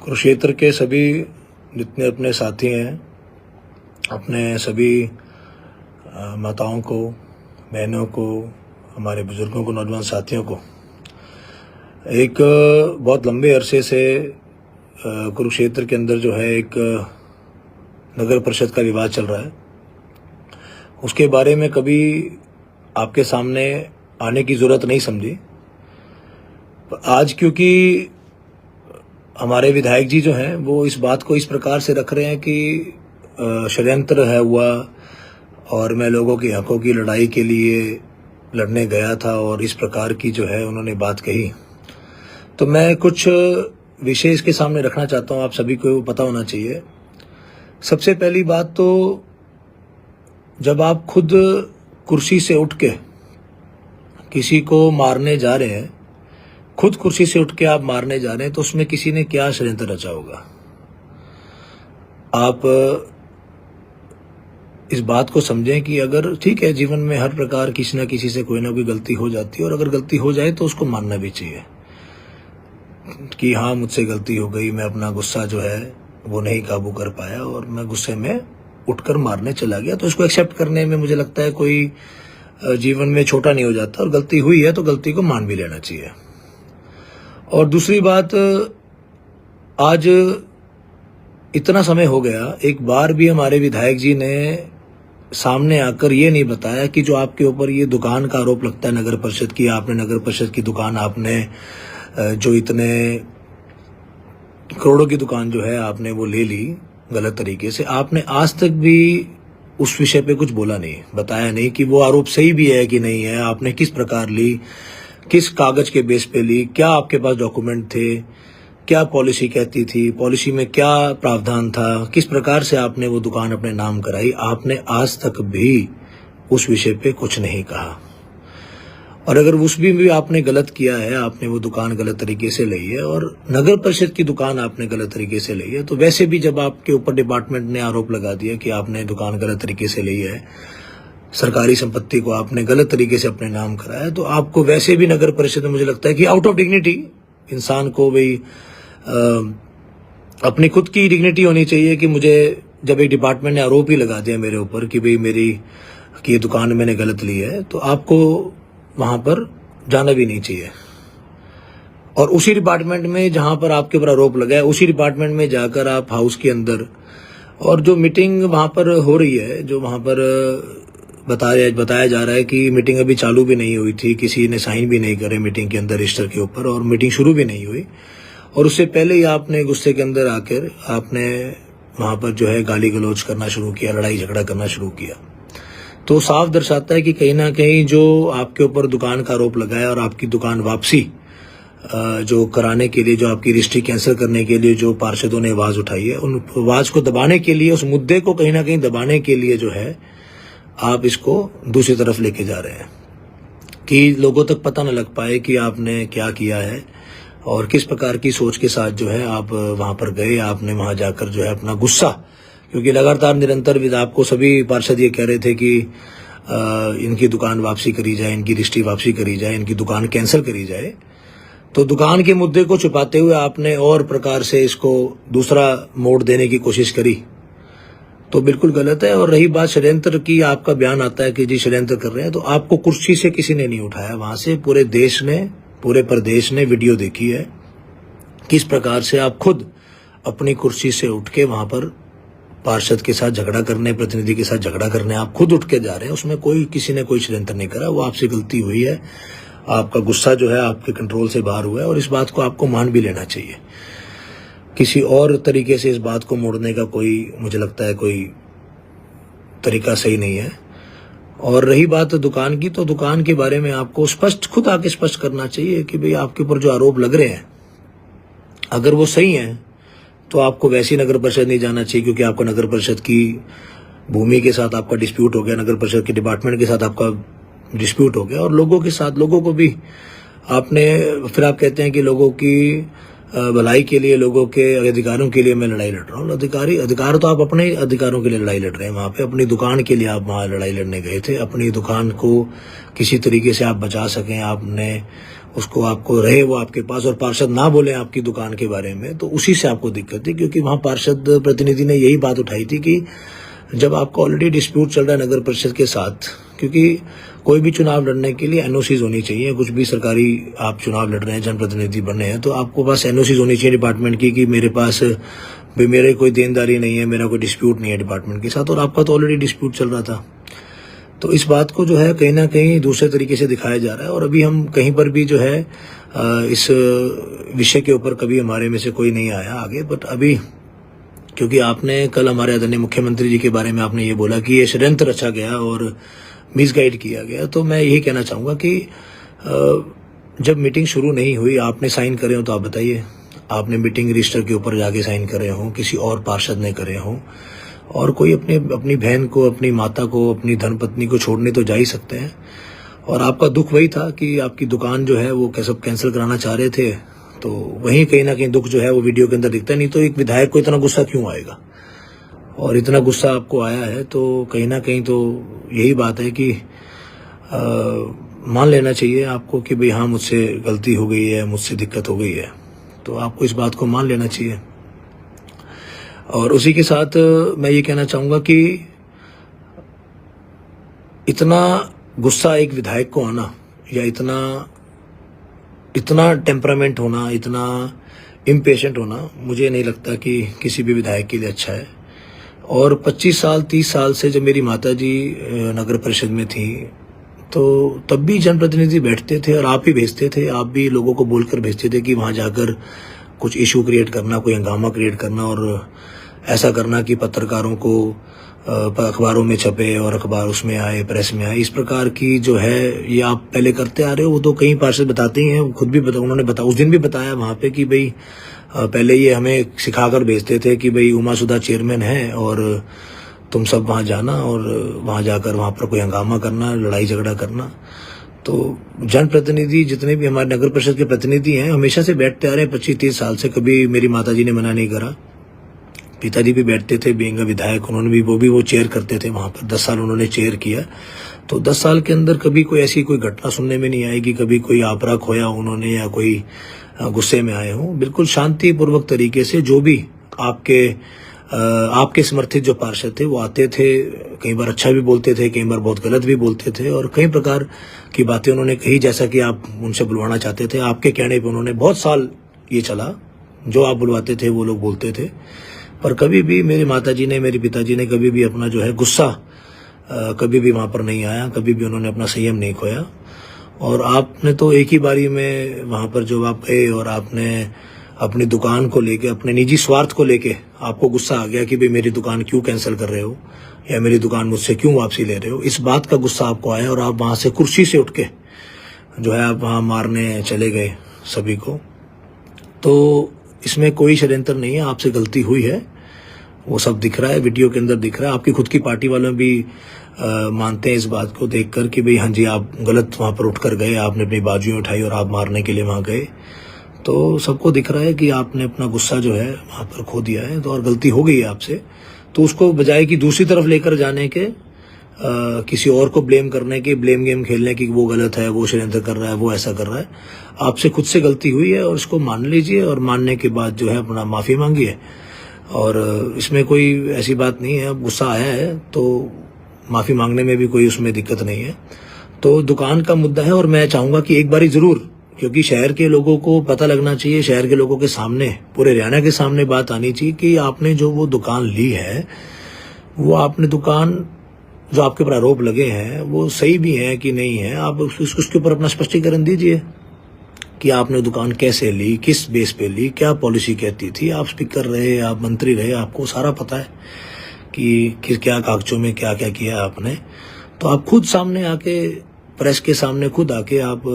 कुरुक्षेत्र के सभी जितने अपने साथी हैं, अपने सभी माताओं को, बहनों को, हमारे बुजुर्गों को, नौजवान साथियों को, एक बहुत लंबे अरसे से कुरुक्षेत्र के अंदर जो है एक नगर परिषद का विवाद चल रहा है। उसके बारे में कभी आपके सामने आने की ज़रूरत नहीं समझी। आज क्योंकि हमारे विधायक जी जो हैं वो इस बात को इस प्रकार से रख रहे हैं कि षड्यंत्र है हुआ और मैं लोगों के हकों की लड़ाई के लिए लड़ने गया था और इस प्रकार की जो है उन्होंने बात कही, तो मैं कुछ विषय इसके सामने रखना चाहता हूं। आप सभी को पता होना चाहिए। सबसे पहली बात तो, जब आप खुद कुर्सी से उठ के किसी को मारने जा रहे हैं, खुद कुर्सी से उठ के आप मारने जा रहे हैं, तो उसमें किसी ने क्या षड्यंत्र रचा होगा। आप इस बात को समझें कि अगर ठीक है, जीवन में हर प्रकार किसी न किसी से कोई ना कोई गलती हो जाती है और अगर गलती हो जाए तो उसको मानना भी चाहिए कि हाँ, मुझसे गलती हो गई, मैं अपना गुस्सा जो है वो नहीं काबू कर पाया और मैं गुस्से में उठकर मारने चला गया। तो इसको एक्सेप्ट करने में मुझे लगता है कोई जीवन में छोटा नहीं हो जाता, और गलती हुई है तो गलती को मान भी लेना चाहिए। और दूसरी बात, आज इतना समय हो गया, एक बार भी हमारे विधायक जी ने सामने आकर ये नहीं बताया कि जो आपके ऊपर ये दुकान का आरोप लगता है नगर परिषद की, आपने नगर परिषद की दुकान, आपने जो इतने करोड़ों की दुकान जो है आपने वो ले ली गलत तरीके से, आपने आज तक भी उस विषय पे कुछ बोला नहीं, बताया नहीं कि वो आरोप सही भी है कि नहीं है, आपने किस प्रकार ली, किस कागज के बेस पे ली, क्या आपके पास डॉक्यूमेंट थे, क्या पॉलिसी कहती थी, पॉलिसी में क्या प्रावधान था, किस प्रकार से आपने वो दुकान अपने नाम कराई। आपने आज तक भी उस विषय पे कुछ नहीं कहा। और अगर उस भी आपने गलत किया है, आपने वो दुकान गलत तरीके से ली है और नगर परिषद की दुकान आपने गलत तरीके से ली है, तो वैसे भी जब आपके ऊपर डिपार्टमेंट ने आरोप लगा दिया कि आपने दुकान गलत तरीके से ली है, सरकारी संपत्ति को आपने गलत तरीके से अपने नाम कराया, तो आपको वैसे भी नगर परिषद में मुझे लगता है कि आउट ऑफ डिग्निटी, इंसान को भाई अपनी खुद की डिग्निटी होनी चाहिए कि मुझे जब एक डिपार्टमेंट ने आरोप ही लगा दिया मेरे ऊपर कि भाई मेरी कि ये दुकान मैंने गलत ली है, तो आपको वहां पर जाना भी नहीं चाहिए। और उसी डिपार्टमेंट में जहां पर आपके ऊपर आरोप लगा है, उसी डिपार्टमेंट में जाकर आप हाउस के अंदर, और जो मीटिंग वहां पर हो रही है, जो वहां पर बताया जा रहा है कि मीटिंग अभी चालू भी नहीं हुई थी, किसी ने साइन भी नहीं करे मीटिंग के अंदर रजिस्टर के ऊपर, और मीटिंग शुरू भी नहीं हुई, और उससे पहले ही आपने गुस्से के अंदर आकर आपने वहां पर जो है गाली गलौज करना शुरू किया, लड़ाई झगड़ा करना शुरू किया। तो साफ दर्शाता है कि कहीं ना कहीं जो आपके ऊपर दुकान का आरोप लगा है और आपकी दुकान वापसी जो कराने के लिए, जो आपकी रजिस्ट्री कैंसिल करने के लिए जो पार्षदों ने आवाज उठाई है, उन आवाज को दबाने के लिए, उस मुद्दे को कहीं ना कहीं दबाने के लिए जो है आप इसको दूसरी तरफ लेके जा रहे हैं कि लोगों तक पता न लग पाए कि आपने क्या किया है और किस प्रकार की सोच के साथ जो है आप वहां पर गए। आपने वहां जाकर जो है अपना गुस्सा, क्योंकि लगातार निरंतर आपको सभी पार्षद ये कह रहे थे कि इनकी दुकान वापसी करी जाए, इनकी रजिस्ट्री वापसी करी जाए, इनकी दुकान कैंसिल करी जाए, तो दुकान के मुद्दे को छुपाते हुए आपने और प्रकार से इसको दूसरा मोड़ देने की कोशिश करी, तो बिल्कुल गलत है। और रही बात षड्यंत्र की, आपका बयान आता है कि जी षड्यंत्र कर रहे हैं, तो आपको कुर्सी से किसी ने नहीं उठाया, वहां से पूरे देश ने, पूरे प्रदेश ने वीडियो देखी है किस प्रकार से आप खुद अपनी कुर्सी से उठ के वहां पर पार्षद के साथ झगड़ा करने, प्रतिनिधि के साथ झगड़ा करने आप खुद उठ के जा रहे हैं। उसमें कोई किसी ने कोई षड्यंत्र नहीं करा, वो आपसे गलती हुई है, आपका गुस्सा जो है आपके कंट्रोल से बाहर हुआ है और इस बात को आपको मान भी लेना चाहिए। किसी और तरीके से इस बात को मोड़ने का कोई, मुझे लगता है कोई तरीका सही नहीं है। और रही बात दुकान की, तो दुकान के बारे में आपको खुद आके स्पष्ट करना चाहिए कि भाई आपके ऊपर जो आरोप लग रहे हैं, अगर वो सही हैं तो आपको वैसी नगर परिषद नहीं जाना चाहिए, क्योंकि आपका नगर परिषद की भूमि के साथ आपका डिस्प्यूट हो गया, नगर परिषद के डिपार्टमेंट के साथ आपका डिस्प्यूट हो गया, और लोगों के साथ, लोगों को भी आपने, फिर आप कहते हैं कि लोगों की भलाई के लिए, लोगों के अधिकारों के लिए मैं लड़ाई लड़ रहा हूँ। अधिकार तो आप अपने अधिकारों के लिए लड़ाई लड़ रहे हैं, वहां पे अपनी दुकान के लिए आप वहां लड़ाई लड़ने गए थे, अपनी दुकान को किसी तरीके से आप बचा सकें, आपने उसको आपको रहे वो आपके पास और पार्षद ना बोले आपकी दुकान के बारे में, तो उसी से आपको दिक्कत थी। क्योंकि वहाँ पार्षद प्रतिनिधि ने यही बात उठाई थी कि जब आपको ऑलरेडी डिस्प्यूट चल रहा है नगर परिषद के साथ, क्योंकि कोई भी चुनाव लड़ने के लिए एनओसीज होनी चाहिए। कुछ भी सरकारी आप चुनाव लड़ रहे हैं, जनप्रतिनिधि बनने हैं, तो आपको पास एनओसीज होनी चाहिए डिपार्टमेंट की कि मेरे पास भी मेरे कोई देनदारी नहीं है, मेरा कोई डिस्प्यूट नहीं है डिपार्टमेंट के साथ। और आपका तो ऑलरेडी डिस्प्यूट चल रहा था। तो इस बात को जो है कहीं ना कहीं दूसरे तरीके से दिखाया जा रहा है। और अभी हम कहीं पर भी जो है इस विषय के ऊपर कभी हमारे में से कोई नहीं आया आगे। बट अभी क्योंकि आपने कल हमारे आदरणीय मुख्यमंत्री जी के बारे में आपने ये बोला कि ये षड्यंत्र रचा गया और मिसगाइड किया गया, तो मैं यही कहना चाहूँगा कि जब मीटिंग शुरू नहीं हुई, आपने साइन करे हो तो आप बताइए। आपने मीटिंग रजिस्टर के ऊपर जाके साइन करे हों, किसी और पार्षद ने करे हों, और कोई अपनी बहन को, अपनी माता को, अपनी धर्मपत्नी को छोड़ने तो जा ही सकते हैं। और आपका दुख वही था कि आपकी दुकान जो है वो सब कैंसिल कराना चाह रहे थे, तो वहीं कहीं ना कहीं दुख जो है वो वीडियो के अंदर दिखता है। नहीं तो एक विधायक को इतना गुस्सा क्यों आएगा? और इतना गुस्सा आपको आया है तो कहीं ना कहीं तो यही बात है कि मान लेना चाहिए आपको कि भाई हाँ, मुझसे गलती हो गई है, मुझसे दिक्कत हो गई है, तो आपको इस बात को मान लेना चाहिए। और उसी के साथ मैं ये कहना चाहूँगा कि इतना गुस्सा एक विधायक को आना, या इतना टेम्परामेंट होना, इतना इम्पेशेंट होना, मुझे नहीं लगता कि किसी भी विधायक के लिए अच्छा है। और 25 साल 30 साल से जब मेरी माता जी नगर परिषद में थी, तो तब भी जनप्रतिनिधि बैठते थे और आप ही भेजते थे, आप भी लोगों को बोलकर भेजते थे कि वहाँ जाकर कुछ इशू क्रिएट करना, कोई हंगामा क्रिएट करना, और ऐसा करना कि पत्रकारों को अखबारों में छपे और अखबार उसमें आए, प्रेस में आए। इस प्रकार की जो है ये आप पहले करते आ रहे हो। वो तो कई पार्षद बताते ही हैं, खुद भी उन्होंने उस दिन भी बताया वहाँ पे कि भाई पहले ये हमें सिखाकर भेजते थे कि भाई उमा सुधा चेयरमैन है और तुम सब वहाँ जाना और वहाँ जाकर वहाँ पर कोई हंगामा करना, लड़ाई झगड़ा करना। तो जनप्रतिनिधि जितने भी हमारे नगर परिषद के प्रतिनिधि हैं हमेशा से बैठते आ रहे हैं 25-30 साल से, कभी मेरी माताजी ने मना नहीं करा। पिताजी भी बैठते थे, बीइंग विधायक, उन्होंने भी वो चेयर करते थे वहाँ पर, 10 साल उन्होंने चेयर किया। तो 10 साल के अंदर कभी कोई ऐसी कोई घटना सुनने में नहीं आई कि कभी कोई आपरा खोया उन्होंने या कोई गुस्से में आए हों। बिल्कुल शांतिपूर्वक तरीके से जो भी आपके समर्थित जो पार्षद थे वो आते थे, कई बार अच्छा भी बोलते थे, कई बार बहुत गलत भी बोलते थे, और कई प्रकार की बातें उन्होंने कही जैसा कि आप उनसे बुलवाना चाहते थे। आपके कहने पे उन्होंने बहुत साल ये चला, जो आप बुलवाते थे वो लोग बोलते थे। पर कभी भी मेरे माताजी ने, मेरे पिताजी ने कभी भी अपना जो है गुस्सा कभी भी वहाँ पर नहीं आया, कभी भी उन्होंने अपना संयम नहीं खोया। और आपने तो एक ही बारी में वहाँ पर जो आप गए और आपने अपनी दुकान को लेके, अपने निजी स्वार्थ को लेके आपको गुस्सा आ गया कि भाई मेरी दुकान क्यों कैंसिल कर रहे हो या मेरी दुकान मुझसे क्यों वापसी ले रहे हो, इस बात का गुस्सा आपको आया और आप वहाँ से कुर्सी से उठ के जो है आप वहाँ मारने चले गए सभी को। तो इसमें कोई षड्यंत्र नहीं है, आपसे गलती हुई है, वो सब दिख रहा है, वीडियो के अंदर दिख रहा है। आपकी खुद की पार्टी वालों भी मानते हैं इस बात को देखकर कि भाई हाँ जी आप गलत वहाँ पर उठकर गए, आपने अपनी बाजुएं उठाई और आप मारने के लिए वहाँ गए। तो सबको दिख रहा है कि आपने अपना गुस्सा जो है वहाँ पर खो दिया है, तो और गलती हो गई है आपसे। तो उसको बजाय कि दूसरी तरफ लेकर जाने के, किसी और को ब्लेम करने की, ब्लेम गेम खेलने की, वो गलत है, वो षड्यंत्र कर रहा है, वो ऐसा कर रहा है, आपसे खुद से गलती हुई है और इसको मान लीजिए और मानने के बाद जो है अपना माफ़ी मांगिए। और इसमें कोई ऐसी बात नहीं है, अब गुस्सा आया है तो माफ़ी मांगने में भी कोई उसमें दिक्कत नहीं है। तो दुकान का मुद्दा है और मैं चाहूँगा कि एक बारी ज़रूर, क्योंकि शहर के लोगों को पता लगना चाहिए, शहर के लोगों के सामने, पूरे हरियाणा के सामने बात आनी चाहिए कि आपने जो वो दुकान ली है, वो आपने दुकान जो आपके ऊपर आरोप लगे हैं वो सही भी है कि नहीं है। आप उसके ऊपर अपना स्पष्टीकरण दीजिए कि आपने दुकान कैसे ली, किस बेस पे ली, क्या पॉलिसी कहती थी। आप स्पीकर रहे, आप मंत्री रहे, आपको सारा पता है कि क्या कागजों में क्या क्या किया आपने। तो आप खुद सामने आके, प्रेस के सामने खुद आके आप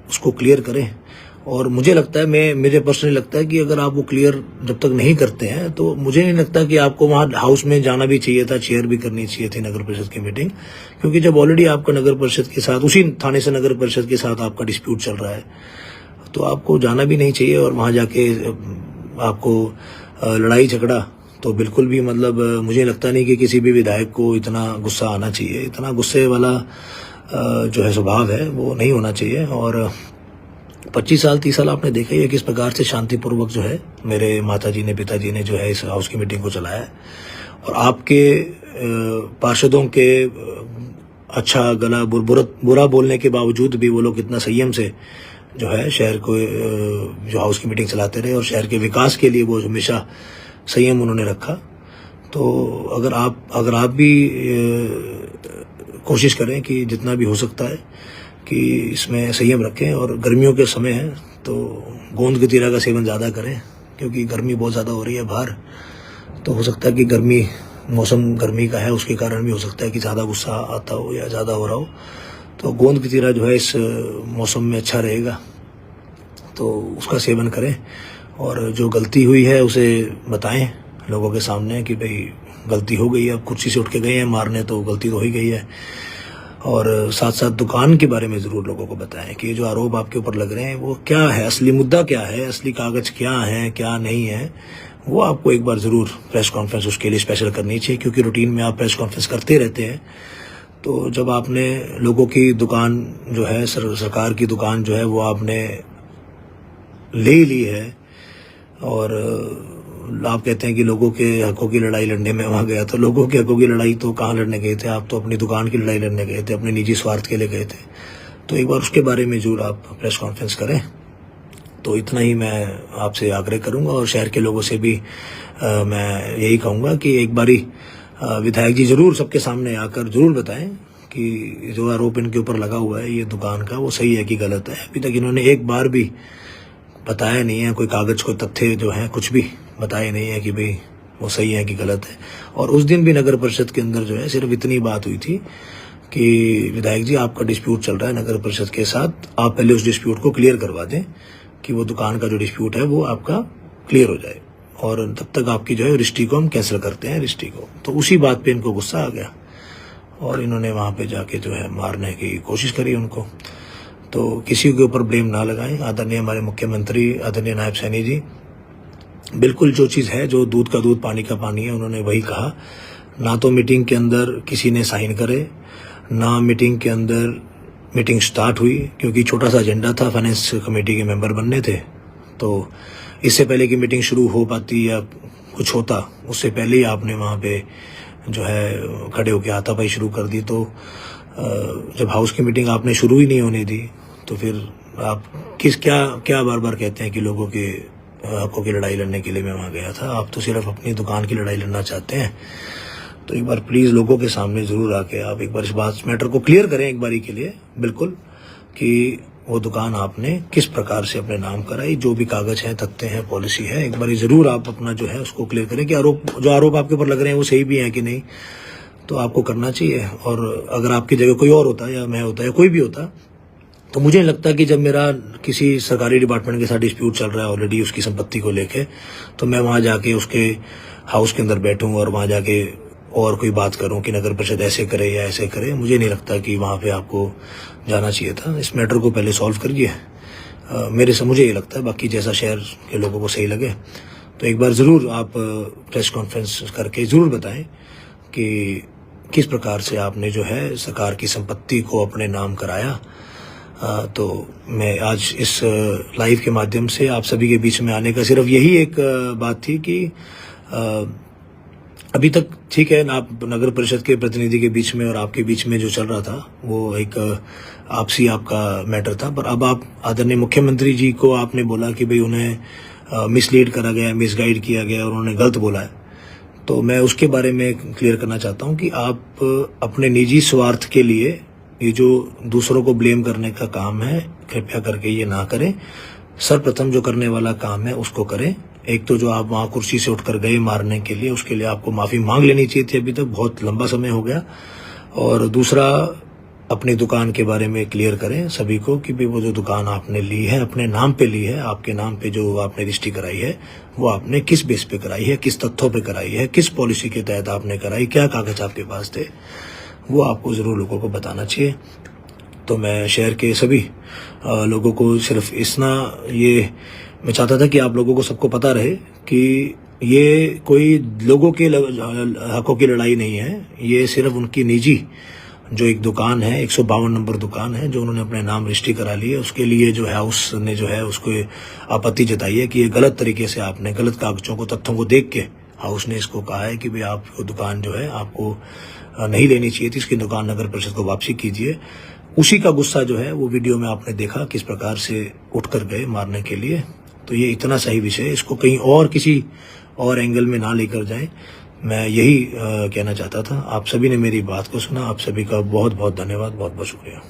उसको क्लियर करें। और मुझे लगता है, मुझे पर्सनली लगता है कि अगर आप वो क्लियर जब तक नहीं करते हैं तो मुझे नहीं लगता कि आपको वहाँ हाउस में जाना भी चाहिए था, चेयर भी करनी चाहिए थी नगर परिषद की मीटिंग। क्योंकि जब ऑलरेडी आपका नगर परिषद के साथ, उसी थाने से नगर परिषद के साथ आपका डिस्प्यूट चल रहा है, तो आपको जाना भी नहीं चाहिए। और वहाँ जाके आपको लड़ाई झगड़ा तो बिल्कुल भी, मतलब मुझे लगता नहीं कि किसी भी विधायक को इतना गुस्सा आना चाहिए। इतना गुस्से वाला जो है स्वभाव है वो नहीं होना चाहिए। और 25 साल 30 साल आपने देखा ही है किस प्रकार से शांतिपूर्वक जो है मेरे माताजी ने पिताजी ने जो है इस हाउस की मीटिंग को चलाया है। और आपके पार्षदों के अच्छा गला बुरा बोलने के बावजूद भी वो लोग इतना संयम से जो है शहर को जो हाउस की मीटिंग चलाते रहे और शहर के विकास के लिए वो हमेशा संयम उन्होंने रखा। तो अगर आप भी कोशिश करें कि जितना भी हो सकता है कि इसमें संयम रखें, और गर्मियों के समय है तो गोंद कतीरा का सेवन ज़्यादा करें क्योंकि गर्मी बहुत ज़्यादा हो रही है बाहर। तो हो सकता है कि मौसम गर्मी का है, उसके कारण भी हो सकता है कि ज़्यादा गुस्सा आता हो या ज़्यादा हो रहा हो। तो गोंद कतीरा जो है इस मौसम में अच्छा रहेगा, तो उसका सेवन करें। और जो गलती हुई है उसे बताएं लोगों के सामने कि भाई गलती हो गई है, अब कुर्सी से उठ के गए हैं मारने तो गलती तो हो ही गई है। और साथ साथ दुकान के बारे में ज़रूर लोगों को बताएं कि जो आरोप आपके ऊपर लग रहे हैं वो क्या है, असली मुद्दा क्या है, असली कागज़ क्या है क्या नहीं है, वो आपको एक बार ज़रूर प्रेस कॉन्फ्रेंस उसके लिए स्पेशल करनी चाहिए। क्योंकि रूटीन में आप प्रेस कॉन्फ्रेंस करते रहते हैं, तो जब आपने लोगों की दुकान जो है सरकार की दुकान जो है वो आपने ले ली है, और आप कहते हैं कि लोगों के हकों की लड़ाई लड़ने में वहाँ गया, तो लोगों के हकों की लड़ाई तो कहाँ लड़ने गए थे, आप तो अपनी दुकान की लड़ाई लड़ने गए थे, अपने निजी स्वार्थ के लिए गए थे। तो एक बार उसके बारे में जरूर आप प्रेस कॉन्फ्रेंस करें। तो इतना ही मैं आपसे आग्रह करूंगा, और शहर के लोगों से भी मैं यही कहूँगा कि एक बारी विधायक जी जरूर सबके सामने आकर जरूर बताएं कि जो आरोप इनके ऊपर लगा हुआ है ये दुकान का, वो सही है कि गलत है। अभी तक इन्होंने एक बार भी बताया नहीं है, कोई कागज़ कोई तथ्य जो है कुछ भी बताए नहीं है कि भाई वो सही है कि गलत है। और उस दिन भी नगर परिषद के अंदर जो है सिर्फ इतनी बात हुई थी कि विधायक जी आपका डिस्प्यूट चल रहा है नगर परिषद के साथ, आप पहले उस डिस्प्यूट को क्लियर करवा दें कि वो दुकान का जो डिस्प्यूट है वो आपका क्लियर हो जाए, और तब तक आपकी जो है रजिस्ट्री को हम कैंसिल करते हैं रजिस्ट्री को। तो उसी बात पे इनको गुस्सा आ गया और इन्होंने वहाँ पे जाके जो है मारने की कोशिश करी उनको। तो किसी के ऊपर ब्लेम ना लगाएं। आदरणीय हमारे मुख्यमंत्री आदरणीय नायब सैनी जी बिल्कुल जो चीज़ है, जो दूध का दूध पानी का पानी है, उन्होंने वही कहा। ना तो मीटिंग के अंदर किसी ने साइन करे, ना मीटिंग के अंदर मीटिंग स्टार्ट हुई, क्योंकि छोटा सा एजेंडा था, फाइनेंस कमेटी के मेंबर बनने थे। तो इससे पहले कि मीटिंग शुरू हो पाती या कुछ होता, उससे पहले ही आपने वहाँ पे जो है खड़े होकर हाथापाई शुरू कर दी। तो जब हाउस की मीटिंग आपने शुरू ही नहीं होने दी, तो फिर आप क्या बार बार कहते हैं कि लोगों के हकों की लड़ाई लड़ने के लिए मैं वहाँ गया था। आप तो सिर्फ अपनी दुकान की लड़ाई लड़ना चाहते हैं। तो एक बार प्लीज़ लोगों के सामने ज़रूर आके आप एक बार इस मैटर को क्लियर करें एक बारी के लिए, बिल्कुल, कि वो दुकान आपने किस प्रकार से अपने नाम कराई, जो भी कागज हैं तथ्य हैं पॉलिसी है, एक बारी ज़रूर आप अपना जो है उसको क्लियर करें कि आरोप आपके ऊपर लग रहे हैं वो सही भी हैं कि नहीं। तो आपको करना चाहिए। और अगर आपकी जगह कोई और होता या मैं होता या कोई भी होता, तो मुझे नहीं लगता कि जब मेरा किसी सरकारी डिपार्टमेंट के साथ डिस्प्यूट चल रहा है ऑलरेडी उसकी संपत्ति को लेके, तो मैं वहाँ जाके उसके हाउस के अंदर बैठूँ और वहाँ जाके और कोई बात करूं कि नगर परिषद ऐसे करे या ऐसे करे। मुझे नहीं लगता कि वहाँ पे आपको जाना चाहिए था। इस मैटर को पहले सॉल्व करिए, मुझे ये लगता है। बाकी जैसा शहर के लोगों को सही लगे, तो एक बार ज़रूर आप प्रेस कॉन्फ्रेंस करके ज़रूर बताएं कि किस प्रकार से आपने जो है सरकार की संपत्ति को अपने नाम कराया। तो मैं आज इस लाइव के माध्यम से आप सभी के बीच में आने का सिर्फ यही एक बात थी कि अभी तक ठीक है, आप नगर परिषद के प्रतिनिधि के बीच में और आपके बीच में जो चल रहा था वो एक आपसी आपका मैटर था, पर अब आप आदरणीय मुख्यमंत्री जी को आपने बोला कि भाई उन्हें मिसलीड करा गया, मिसगाइड किया गया और उन्होंने गलत बोला है। तो मैं उसके बारे में क्लियर करना चाहता हूं कि आप अपने निजी स्वार्थ के लिए ये जो दूसरों को ब्लेम करने का काम है, कृपया करके ये ना करें। सर्वप्रथम जो करने वाला काम है उसको करें। एक तो जो आप वहाँ कुर्सी से उठकर गए मारने के लिए, उसके लिए आपको माफ़ी मांग लेनी चाहिए थी, अभी तक बहुत लंबा समय हो गया। और दूसरा, अपनी दुकान के बारे में क्लियर करें सभी को कि भाई वो जो दुकान आपने ली है, अपने नाम पे ली है, आपके नाम पे जो आपने रजिस्ट्री कराई है, वो आपने किस बेस पे कराई है, किस तथ्यों पे कराई है, किस पॉलिसी के तहत आपने कराई, क्या कागज आपके पास थे, वो आपको ज़रूर लोगों को बताना चाहिए। तो मैं शहर के सभी लोगों को सिर्फ ये मैं चाहता था कि आप लोगों को सबको पता रहे कि ये कोई लोगों के हकों की लड़ाई नहीं है, ये सिर्फ उनकी निजी जो एक दुकान है 152 नंबर दुकान है जो उन्होंने अपने नाम रजिस्ट्री करा ली है, उसके लिए जो है हाउस ने जो है उसको आपत्ति जताई है कि ये गलत तरीके से आपने गलत कागजों को तथ्यों को देख के हाउस ने इसको कहा है कि भाई आप दुकान जो है आपको नहीं लेनी चाहिए थी, इसकी दुकान नगर परिषद को वापसी कीजिए। उसी का गुस्सा जो है वो वीडियो में आपने देखा किस प्रकार से उठकर गए मारने के लिए। तो ये इतना सही विषय है, इसको कहीं और किसी और एंगल में ना लेकर जाएं, मैं यही कहना चाहता था। आप सभी ने मेरी बात को सुना, आप सभी का बहुत बहुत धन्यवाद, बहुत बहुत शुक्रिया।